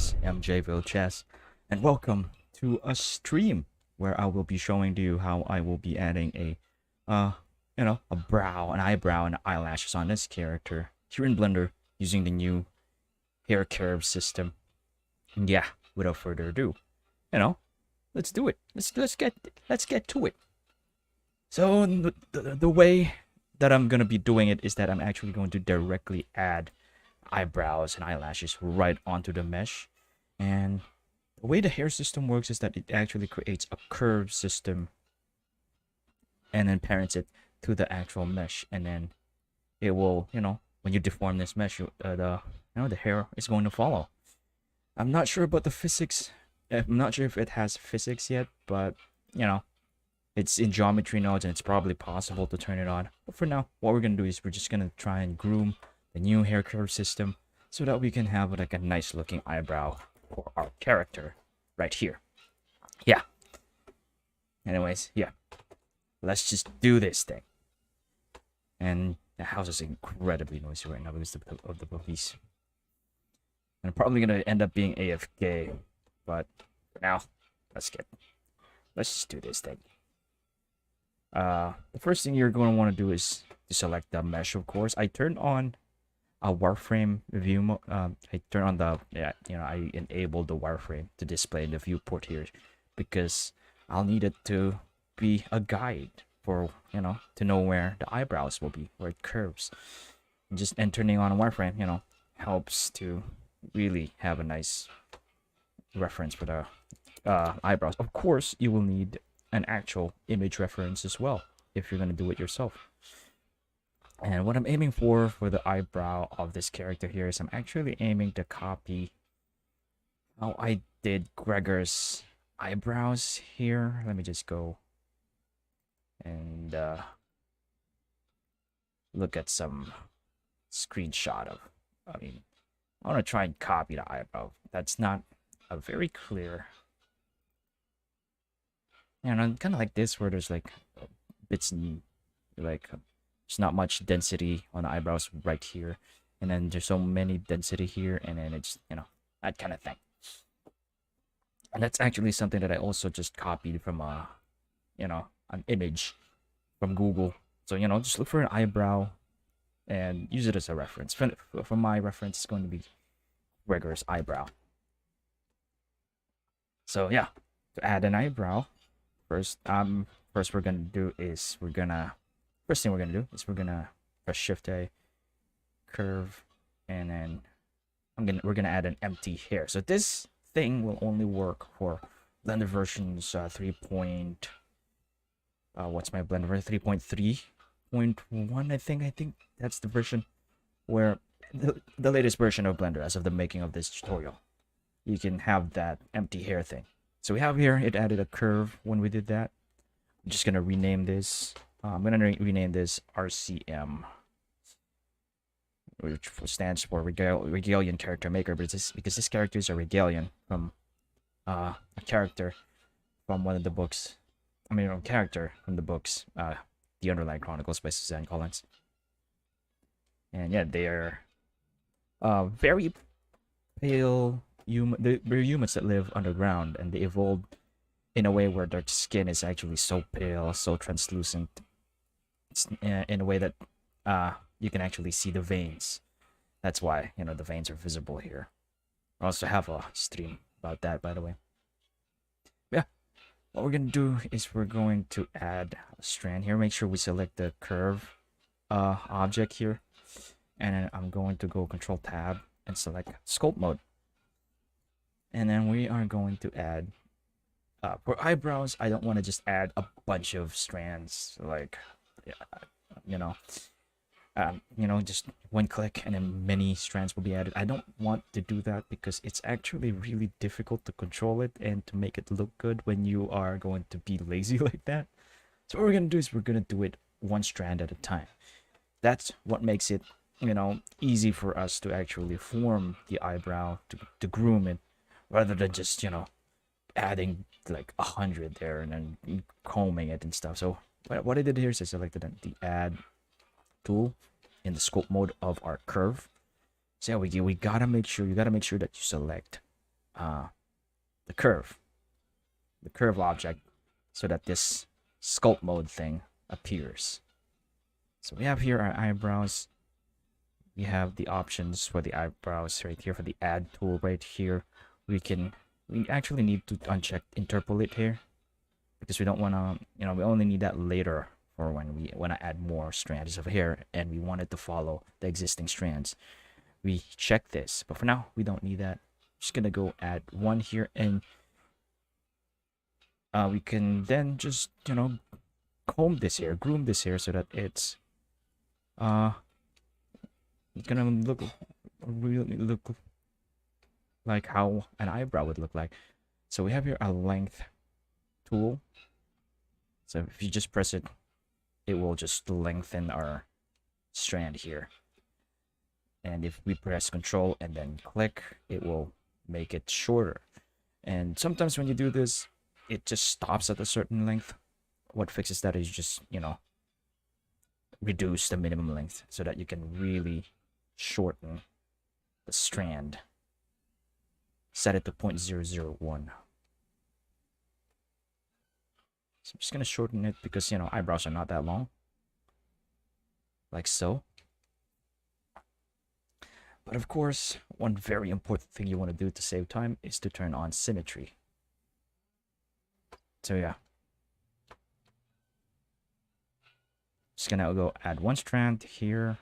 is MJVilleChess, and welcome to a stream where I will be showing to you how I will be adding a brow, an eyebrow, and eyelashes on this character here in Blender using the new hair curve system. And yeah, without further ado, let's do it. Let's get to it. So the way that I'm gonna be doing it is that I'm actually going to directly add eyebrows and eyelashes right onto the mesh. And the way the hair system works is that it actually creates a curve system and then parents it to the actual mesh, and then it will, when you deform this mesh, the hair is going to follow. I'm not sure about the physics. I'm not sure if it has physics yet, but it's in geometry nodes and it's probably possible to turn it on. But for now, what we're gonna do is we're just gonna try and groom the new hair curve system so that we can have like a nice looking eyebrow for our character right here. Yeah. Anyways, yeah. Let's just do this thing. And the house is incredibly noisy right now because of the puppies. And I'm probably gonna end up being AFK, but for now, let's just do this thing. The first thing you're going to want to do is to select the mesh, of course. I turned on a wireframe view mode. I turn on I enabled the wireframe to display in the viewport here because I'll need it to be a guide for, to know where the eyebrows will be, where it curves. And turning on a wireframe, helps to really have a nice reference for the eyebrows. Of course, you will need an actual image reference as well if you're going to do it yourself. And what I'm aiming for the eyebrow of this character here is I'm actually aiming to copy how I did Gregor's eyebrows here. Let me just go and look at some screenshot of, I want to try and copy the eyebrow. That's not a very clear, kind of like this where there's like bits and like there's not much density on the eyebrows right here, and then there's so many density here, and then it's that kind of thing. And that's actually something that I also just copied from an image from Google. So just look for an eyebrow and use it as a reference. For my reference, it's going to be Gregor's eyebrow. So yeah, to add an eyebrow, first we're gonna do is we're gonna press Shift A, curve, and then we're gonna add an empty hair. So this thing will only work for Blender versions 3. What's my Blender version? 3.3.1, I think that's the version where the latest version of Blender as of the making of this tutorial. You can have that empty hair thing. So we have here, it added a curve when we did that. I'm just gonna rename this. I'm gonna rename this RCM, which stands for Regalian Character Maker, but because this character is a Regalian from a character from one of the books. A character from the books, The Underland Chronicles by Suzanne Collins. And yeah, they are very pale they're humans that live underground, and they evolved in a way where their skin is actually so pale, so translucent. It's in a way that you can actually see the veins. That's why the veins are visible here. I also have a stream about that, by the way. Yeah, what we're gonna do is we're going to add a strand here. Make sure we select the curve object here, and then I'm going to go Control Tab and select Sculpt Mode. And then we are going to add, for eyebrows, I don't want to just add a bunch of strands, like, just one click and then many strands will be added. I don't want to do that because it's actually really difficult to control it and to make it look good when you are going to be lazy like that. So what we're going to do is we're going to do it one strand at a time. That's what makes it, easy for us to actually form the eyebrow, to groom it, rather than just, adding like 100 there and then combing it and stuff. So what I did here is I selected the add tool in the scope mode of our curve. So yeah, we gotta make sure that you select the curve object, so that this sculpt mode thing appears. So we have here our eyebrows. We have the options for the eyebrows right here. For the add tool right here, we actually need to uncheck interpolate here, because we don't want to, we only need that later for when we want to add more strands of hair and we want it to follow the existing strands. We check this, but for now we don't need that. Just gonna go add one here, and we can then just comb this hair, groom this hair, so that it's gonna really look like how an eyebrow would look like. So we have here a length tool. So if you just press it, it will just lengthen our strand here. And if we press Control and then click, it will make it shorter. And sometimes when you do this, it just stops at a certain length. What fixes that is just, reduce the minimum length so that you can really shorten the strand. Set it to 0.001. So I'm just gonna shorten it because eyebrows are not that long, like so. But of course, one very important thing you want to do to save time is to turn on symmetry. So yeah, just gonna go add one strand here.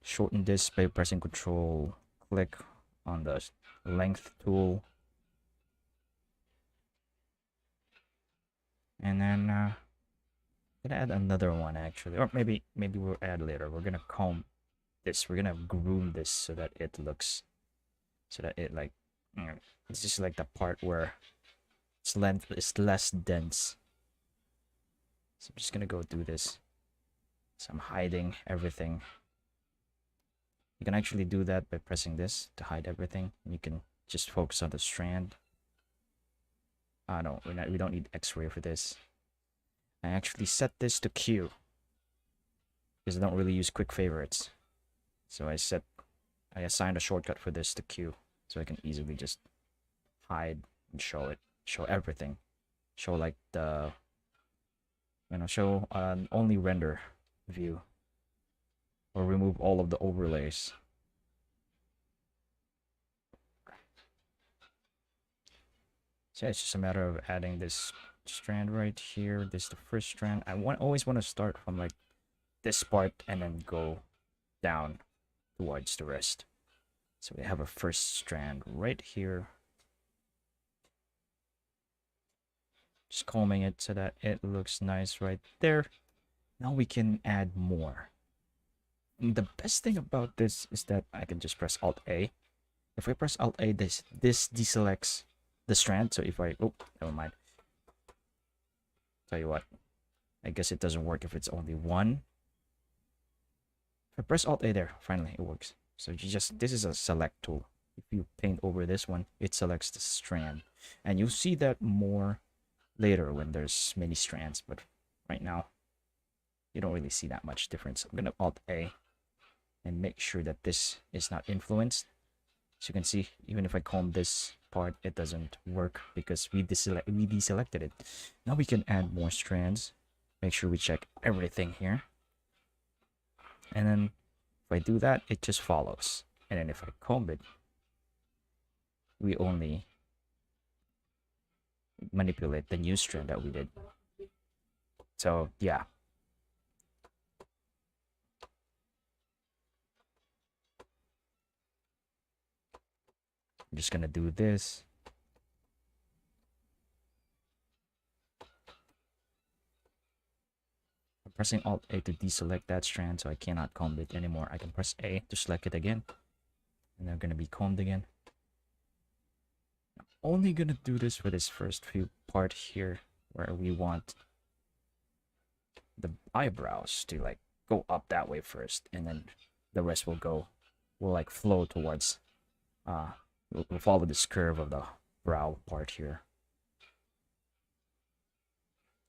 Shorten this by pressing Control, click on the length tool, and then gonna add another one actually, or maybe we'll add later. We're gonna comb this. We're gonna groom this so that it looks, so that it like, it's just like the part where its length is less dense. So I'm just gonna go do this. So I'm hiding everything. You can actually do that by pressing this to hide everything. You can just focus on the strand. No, we don't need X-ray for this. I actually set this to Q because I don't really use quick favorites. So I assigned a shortcut for this to Q, so I can easily just hide and show everything. Show like the, show an only render view, or remove all of the overlays. So it's just a matter of adding this strand right here. This is the first strand. I always want to start from like this part and then go down towards the rest. So we have a first strand right here. Just combing it so that it looks nice right there. Now we can add more. And the best thing about this is that I can just press Alt A. If I press Alt A, this deselects the strand. So if I, oh, never mind. Tell you what, I guess it doesn't work if it's only one. If I press Alt A there, finally it works. So this is a select tool. If you paint over this one, it selects the strand. And you'll see that more later when there's many strands. But right now, you don't really see that much difference. I'm going to Alt A and make sure that this is not influenced. So you can see, even if I comb this part, it doesn't work because we deselected it. Now we can add more strands. Make sure we check everything here. And then if I do that, it just follows. And then if I comb it, we only manipulate the new strand that we did. So yeah. I'm just gonna do this. I'm pressing Alt A to deselect that strand, so I cannot comb it anymore. I can press A to select it again, and they're gonna be combed again. I'm only gonna do this for this first few part here, where we want the eyebrows to like go up that way first, and then the rest will like flow towards we'll follow this curve of the brow part here.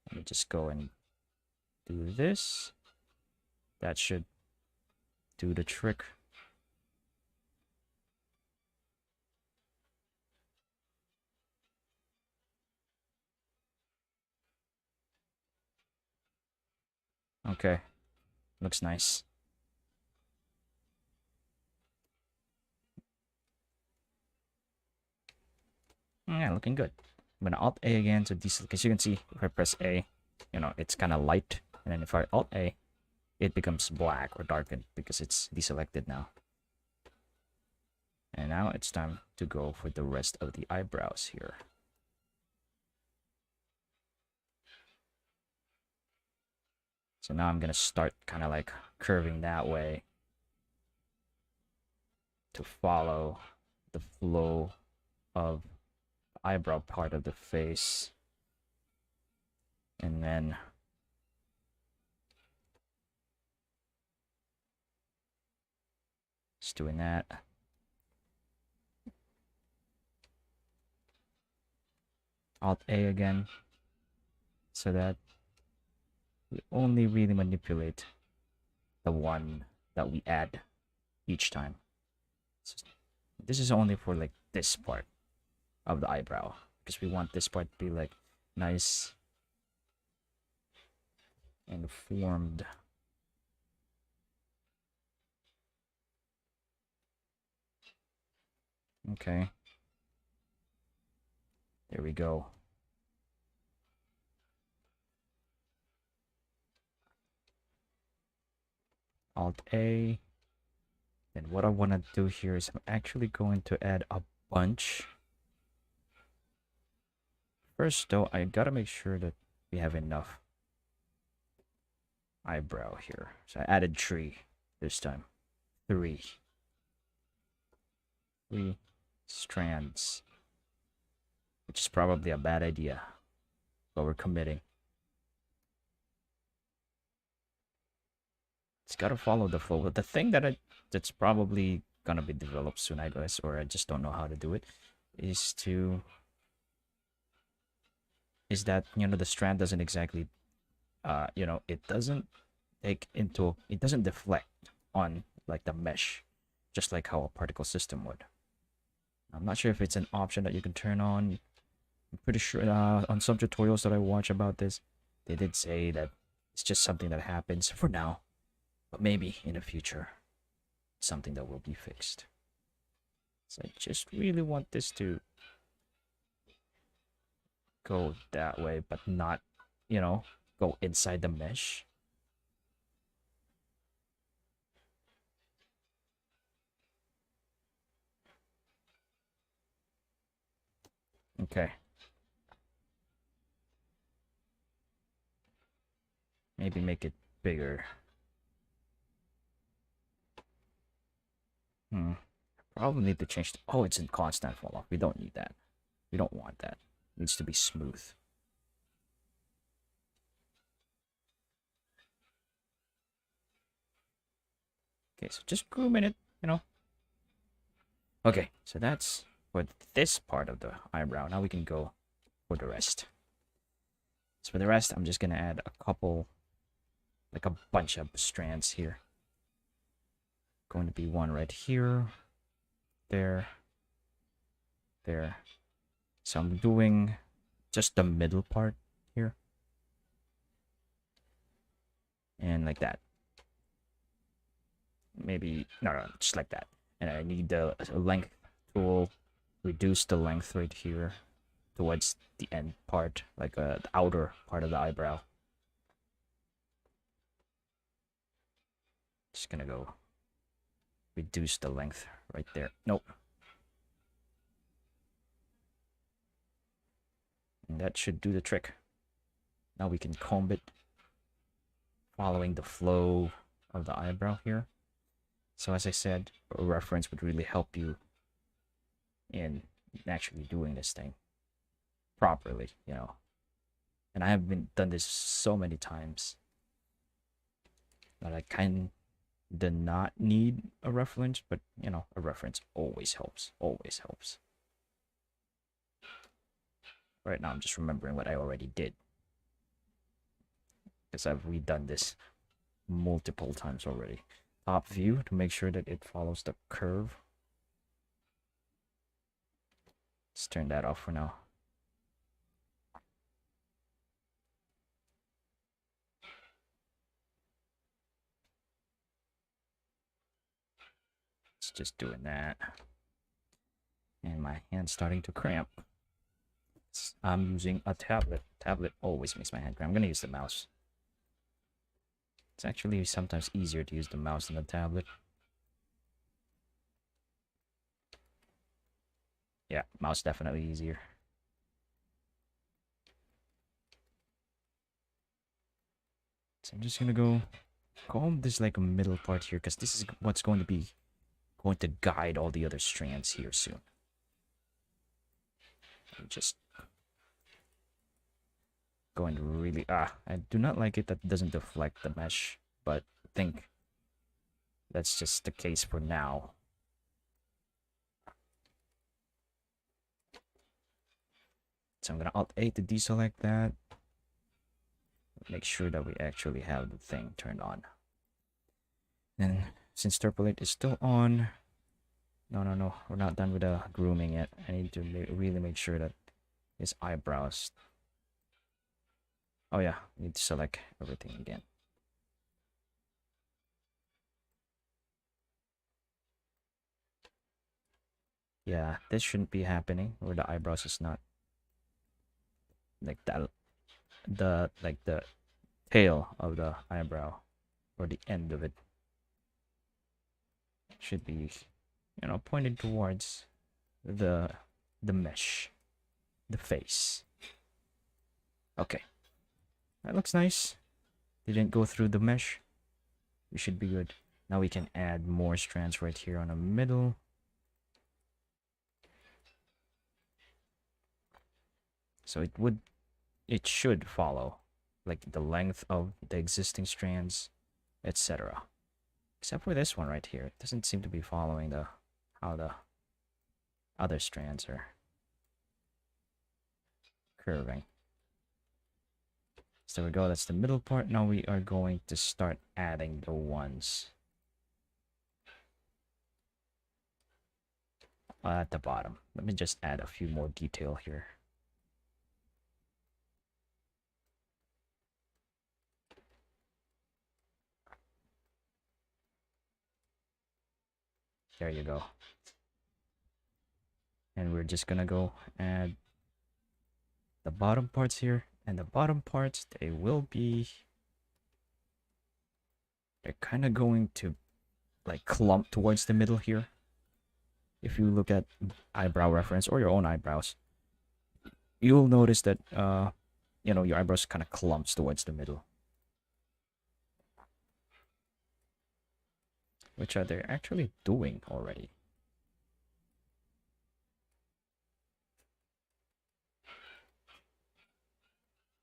Let me just go and do this. That should do the trick. Okay, looks nice. Yeah, looking good. I'm gonna Alt A again to deselect, because you can see if I press A, you know, it's kind of light, and then if I Alt A, it becomes black or darkened because it's deselected now. And now it's time to go for the rest of the eyebrows here. So now I'm gonna start kind of like curving that way to follow the flow of the eyebrow part of the face. And then just doing that. Alt A again, so that we only really manipulate the one that we add each time. So this is only for like this part of the eyebrow, because we want this part to be like nice and formed. Okay. There we go. Alt A. Then what I want to do here is I'm actually going to add a bunch. First though, I gotta make sure that we have enough eyebrow here. So I added 3 this time. 3 strands. Which is probably a bad idea, but we're committing. It's gotta follow the flow. But the thing that's probably gonna be developed soon, I guess, or I just don't know how to do it, is that, you know, the strand doesn't exactly you know, it doesn't deflect on like the mesh, just like how a particle system would. I'm not sure if it's an option that you can turn on. I'm pretty sure on some tutorials that I watch about this, they did say that it's just something that happens for now, but maybe in the future, something that will be fixed. So I just really want this to go that way, but not, you know, go inside the mesh. Okay. Maybe make it bigger. Probably need to change. Oh, it's in constant fall off. We don't need that. We don't want that. It needs to be smooth. Okay, so just grooming it, you know. Okay, so that's for this part of the eyebrow. Now we can go for the rest. So for the rest, I'm just gonna add a couple, like a bunch of strands here. Going to be one right here, there, there. So I'm doing just the middle part here. And like that. Maybe, no, just like that. And I need the length tool, reduce the length right here towards the end part, like the outer part of the eyebrow. Just gonna go reduce the length right there. Nope. And that should do the trick. Now we can comb it, following the flow of the eyebrow here. So as I said, a reference would really help you in actually doing this thing properly, you know. And I have done this so many times that I kind of not need a reference, but you know, a reference always helps. Always helps. Right now I'm just remembering what I already did, because I've redone this multiple times already. Top view to make sure that it follows the curve. Let's turn that off for now. It's just doing that. And my hand's starting to cramp. I'm using a tablet. Tablet always makes my hand cramp. I'm gonna use the mouse. It's actually sometimes easier to use the mouse than the tablet. Yeah, mouse definitely easier. So I'm just gonna go comb this like a middle part here, because this is what's going to guide all the other strands here soon. I'm just going to really I do not like it that it doesn't deflect the mesh, but I think that's just the case for now. So I'm gonna Alt-A to deselect that. Make sure that we actually have the thing turned on. And since interpolate is still on, no, we're not done with the grooming yet. I need to really make sure that his eyebrows. Oh yeah, I need to select everything again. Yeah, this shouldn't be happening where the eyebrows is not like that. The tail of the eyebrow or the end of it should be, you know, pointed towards the mesh, the face. Okay, that looks nice. Didn't go through the mesh. We should be good. Now we can add more strands right here on the middle. So it should follow like the length of the existing strands, etc. Except for this one right here. It doesn't seem to be following how the other strands are curving. So there we go, that's the middle part. Now we are going to start adding the ones at the bottom. Let me just add a few more detail here. There you go. And we're just gonna go add the bottom parts here. And the bottom parts, they're kind of going to like clump towards the middle here. If you look at eyebrow reference or your own eyebrows, you'll notice that you know, your eyebrows kind of clumps towards the middle, which are they actually doing already.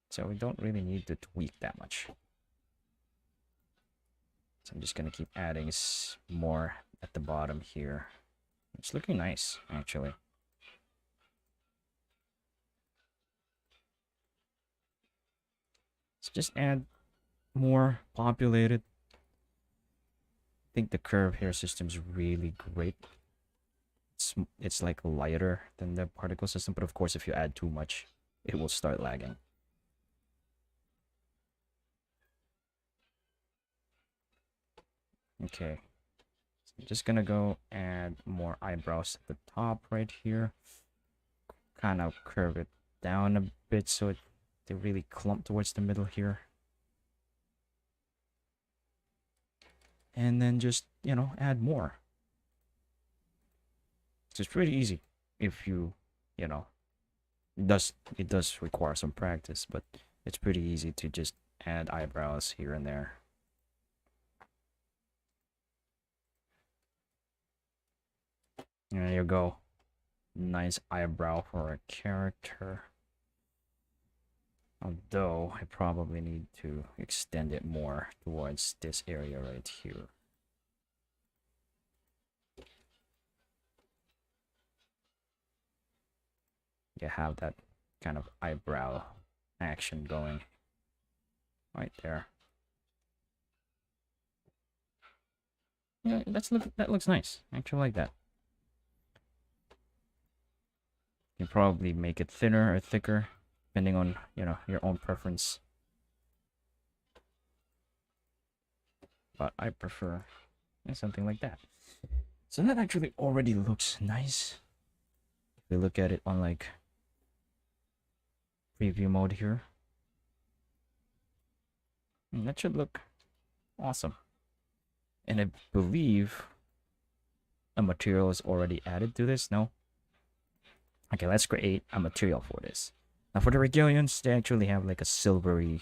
So we don't really need to tweak that much. So I'm just gonna keep adding more at the bottom here. It's looking nice, actually. Let's just add more populated. I think the curve hair system is really great. It's like lighter than the particle system, but of course if you add too much, it will start lagging. Okay, so I'm just gonna go add more eyebrows at the top right here. Kind of curve it down a bit so they really clump towards the middle here. And then just, you know, add more. So it's pretty easy if you know, it does require some practice, but it's pretty easy to just add eyebrows here and there. There you go. Nice eyebrow for a character. Although I probably need to extend it more towards this area right here. You have that kind of eyebrow action going right there. Yeah, that looks nice. I actually like that. You can probably make it thinner or thicker, depending on, you know, your own preference. But I prefer something like that. So that actually already looks nice. If we look at it on like preview mode here, that should look awesome. And I believe a material is already added to this. No? Okay, let's create a material for this. Now for the regalians, they actually have like a silvery,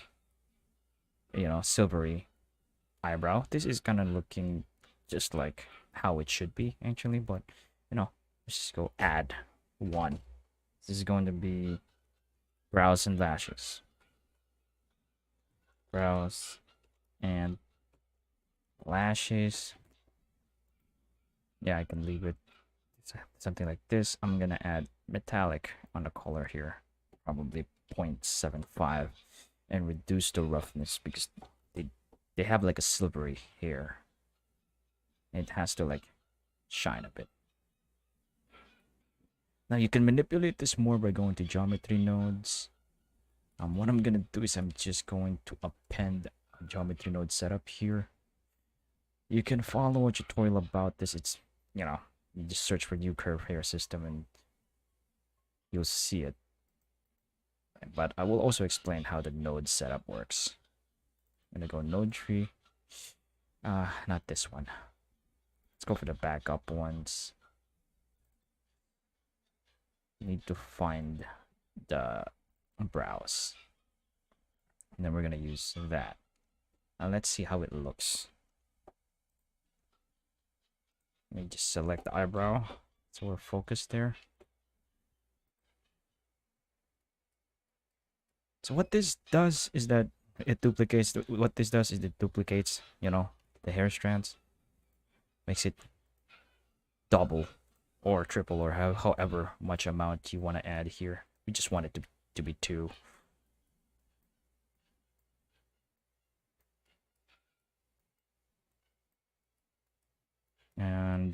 silvery eyebrow. This is kind of looking just like how it should be actually, but let's just go add one. This is going to be brows and lashes. Brows and lashes. Yeah, I can leave it something like this. I'm gonna add metallic on the color here, probably 0.75, and reduce the roughness because they have like a silvery hair. It has to like shine a bit. Now you can manipulate this more by going to geometry nodes. What I'm gonna do is I'm just going to append a geometry node setup here. You can follow a tutorial about this. It's you just search for new curve hair system and you'll see it. But I will also explain how the node setup works. I'm gonna go node tree. Not this one. Let's go for the backup ones. You need to find the brows. And then we're gonna use that. Now let's see how it looks. Let me just select the eyebrow so we're focused there. So what this does is that it duplicates. What this does is it duplicates, the hair strands. Makes it double or triple or however much amount you want to add here. We just want it to be 2. And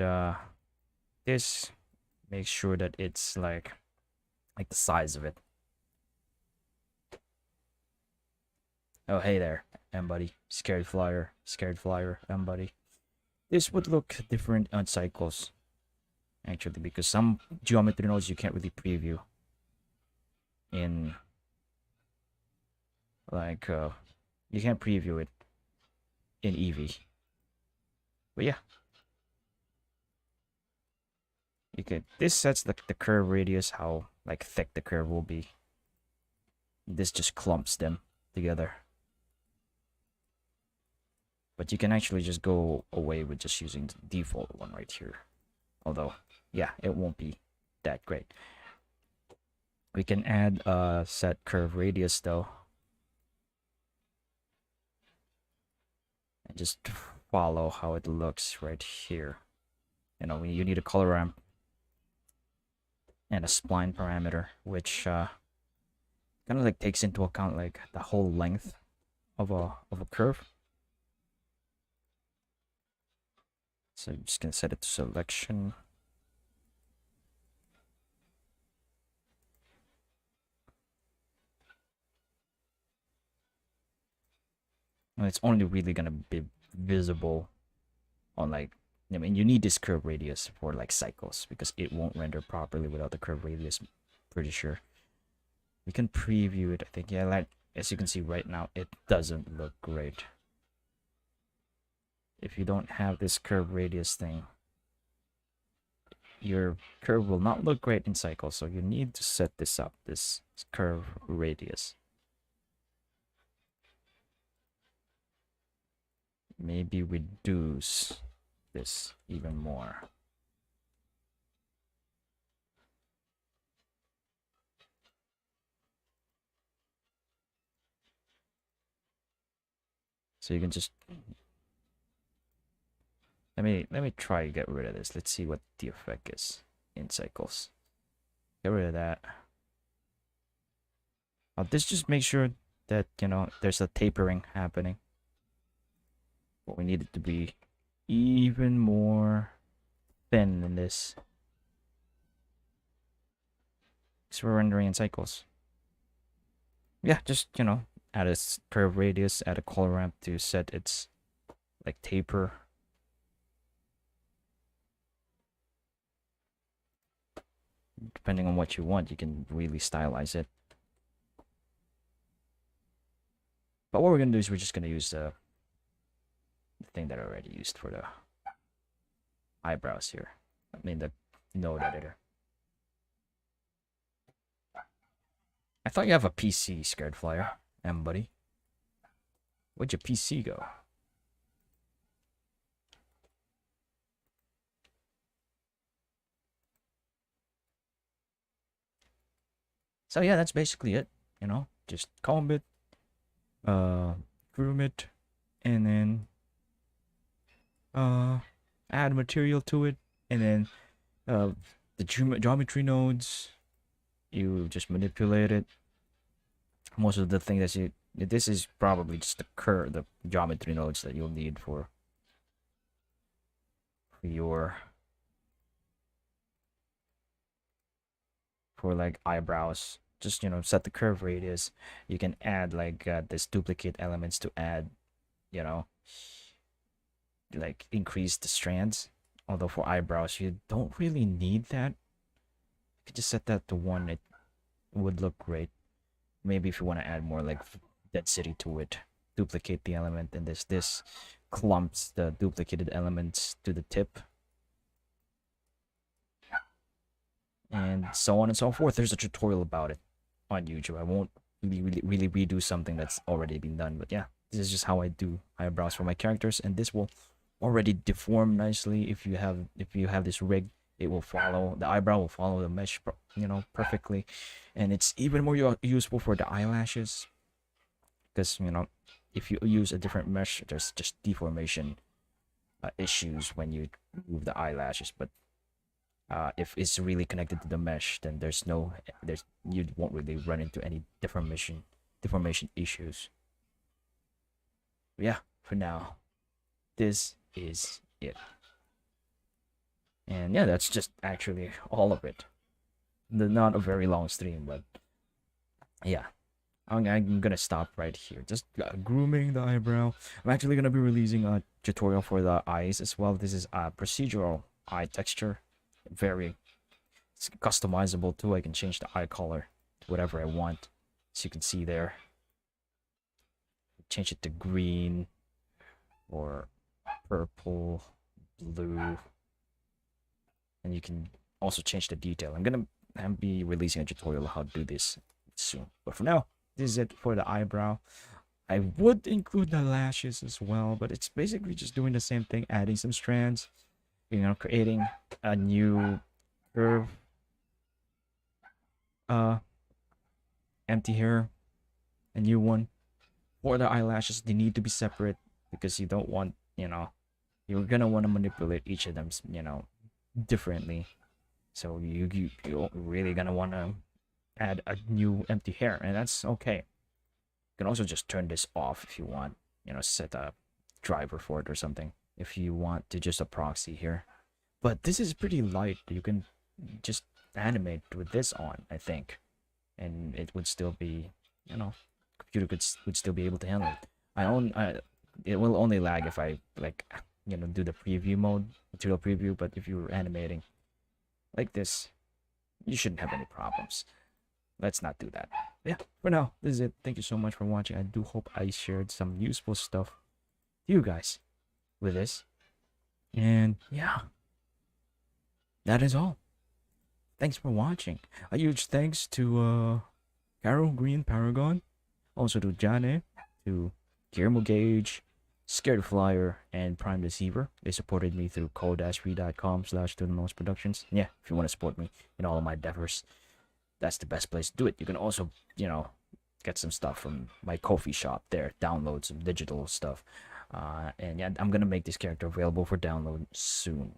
this makes sure that it's like the size of it. Oh, hey there, buddy. ScaredFlier, buddy. This would look different on cycles, actually, because some geometry nodes you can't really preview in, like, you can't preview it in Eevee. But yeah, you could. This sets the curve radius, how like thick the curve will be. This just clumps them together. But you can actually just go away with just using the default one right here. Although, yeah, it won't be that great. We can add a set curve radius though. And just follow how it looks right here. You need a color ramp and a spline parameter, which kind of like takes into account like the whole length of a curve. So I'm just gonna set it to selection. And it's only really gonna be visible on you need this curve radius for like cycles because it won't render properly without the curve radius. Pretty sure. We can preview it. I think, yeah, like as you can see right now, it doesn't look great. If you don't have this curve radius thing, your curve will not look great in cycles. So you need to set this up, this curve radius. Maybe reduce this even more. So you can just let me try to get rid of this. Let's see what the effect is in cycles. Get rid of that. This just makes sure that there's a tapering happening. But we need it to be even more thin than this. Because we're rendering in cycles. Yeah, just add a curve radius, add a color ramp to set its like taper. depending on what you want, you can really stylize it. But what we're gonna do is we're just gonna use the thing that I already used for the eyebrows here. I mean the node editor. I thought you have a PC, ScaredFlier, buddy. Where'd your PC go? So yeah, that's basically it. You know, just comb it, groom it, and then add material to it, and then the geometry nodes, you just manipulate it. Most of the thing that this is probably just the geometry nodes that you'll need for your like eyebrows. Just, you know, set the curve radius. You can add like this duplicate elements to add, you know, like increase the strands. Although for eyebrows you don't really need that. You could just set that to 1. It would look great. Maybe if you want to add more like density to it, duplicate the element, and this clumps the duplicated elements to the tip, and so on and so forth. There's a tutorial about it on YouTube. I won't really redo something that's already been done, but yeah, this is just how I do eyebrows for my characters, and this will already deform nicely. If you have this rig, it will follow the eyebrow will follow the mesh, you know, perfectly. And it's even more useful for the eyelashes, because, you know, if you use a different mesh, there's just deformation issues when you move the eyelashes. But if it's really connected to the mesh, then you won't really run into any deformation issues. But yeah, for now, this is it. And yeah, that's just actually all of it. Not a very long stream, but yeah, I'm gonna stop right here. Just grooming the eyebrow. I'm actually gonna be releasing a tutorial for the eyes as well. This is a procedural eye texture, very customizable too. I can change the eye color to whatever I want, as you can see there. Change it to green or purple, blue, and you can also change the detail. I'm gonna be releasing a tutorial on how to do this soon, but for now, this is it for the eyebrow. I would include the lashes as well, but it's basically just doing the same thing, adding some strands, you know, creating a new curve, empty hair, a new one. For the eyelashes, they need to be separate, because you don't want, you know, you're gonna want to manipulate each of them, you know, differently. So you're really gonna want to add a new empty hair, and that's okay. You can also just turn this off if you want, you know, set a driver for it or something if you want to just a proxy here. But this is pretty light. You can just animate with this on, I think, and it would still be, you know, computer would still be able to handle it. It will only lag if I, like, you know, do the preview mode, material preview. But if you're animating like this, you shouldn't have any problems. Let's not do that. Yeah, for now, this is it. Thank you so much for watching. I do hope I shared some useful stuff to you guys with this. And yeah, that is all. Thanks for watching. A huge thanks to Carol Green Paragon, also to Jane, to GulliermoGage, ScaredFlier, and PrimeDeceiver. They supported me through ko-fi.com/Productions. Yeah, if you want to support me in all of my endeavors, that's the best place to do it. You can also, you know, get some stuff from my KoFi shop there, download some digital stuff. And yeah, I'm gonna make this character available for download soon.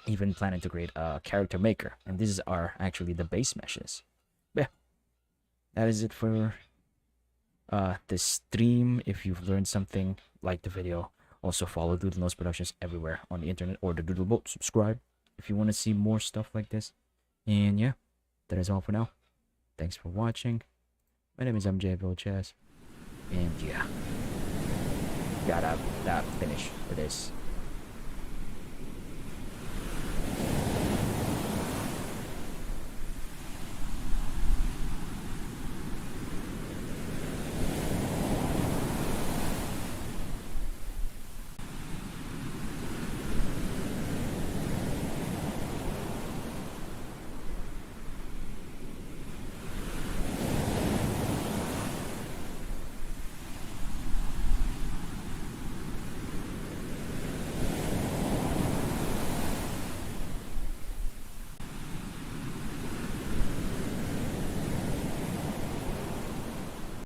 Even planning to create a character maker, and these are actually the base meshes. Yeah, that is it for this stream. If you've learned something, like the video. Also follow Doodlenose Productions everywhere on the internet, or the Doodleboat. Subscribe if you want to see more stuff like this. And yeah, that is all for now. Thanks for watching. My name is MJ Vilches, and yeah, gotta finish for this.